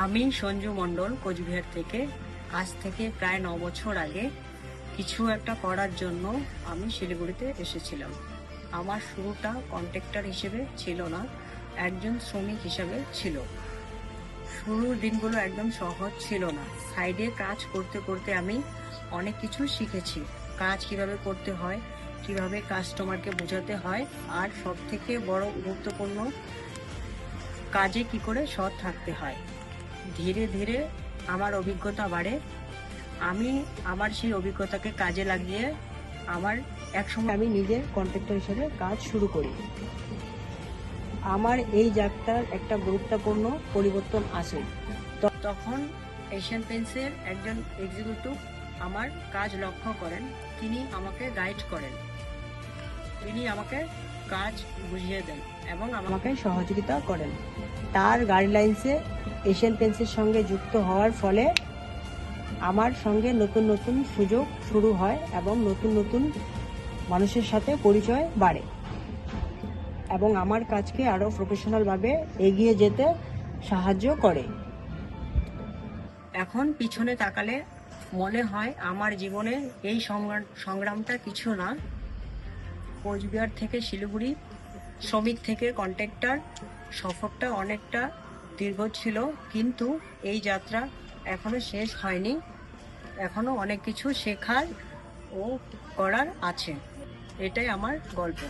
আমি সঞ্জু মণ্ডল কোচবিহার থেকে। আজ থেকে প্রায় 9 বছর আগে কিছু একটা করার জন্য আমি শিলিগুড়িতে এসেছিলাম। আমার শুরুটা কন্ট্রাক্টর হিসেবে ছিল না, একজন শ্রমিক হিসেবে ছিল। শুরুর দিনগুলো একদম সহজ ছিল না। সাইডে কাজ করতে করতে আমি অনেক কিছু শিখেছি। কাজ কিভাবে করতে হয়, কিভাবে কাস্টমারকে বোঝাতে হয়, আর সব থেকে বড় গুরুত্বপূর্ণ, কাজে কি করে সৎ থাকতে হয়। ধীরে ধীরে আমার অভিজ্ঞতা বাড়ে। আমি আমার সেই অভিজ্ঞতাকে কাজে লাগিয়ে একসময় আমি নিজে কন্ট্রাক্টর হিসেবে কাজ শুরু করি। আমার এই যাত্রার একটা গুরুত্বপূর্ণ পরিবর্তন আসে। তখন এশিয়ান পেইন্টসের একজন এক্সিকিউটিভ আমার কাজ লক্ষ্য করেন। তিনি আমাকে গাইড করেন, তিনি আমাকে কাজ বুঝিয়ে দেন এবং আমাকে সহযোগিতা করেন। তার গাইডলাইন্সে এশিয়ান পেইন্টসের সঙ্গে যুক্ত হওয়ার ফলে আমার সঙ্গে নতুন নতুন সুযোগ শুরু হয় এবং নতুন নতুন মানুষের সাথে পরিচয় বাড়ে এবং আমার কাজকে আরও প্রফেশনালভাবে এগিয়ে যেতে সাহায্য করে। এখন পিছনে তাকালে মনে হয় আমার জীবনে এই সংগ্রামটা কিছু না। কোচবিহার থেকে শিলিগুড়ি, শ্রমিক থেকে কন্ট্রাক্টর, সফরটা অনেকটা দীর্ঘ ছিল, কিন্তু এই যাত্রা এখনো শেষ হয়নি। এখনো অনেক কিছু শেখার ও করার আছে। এটাই আমার গল্প।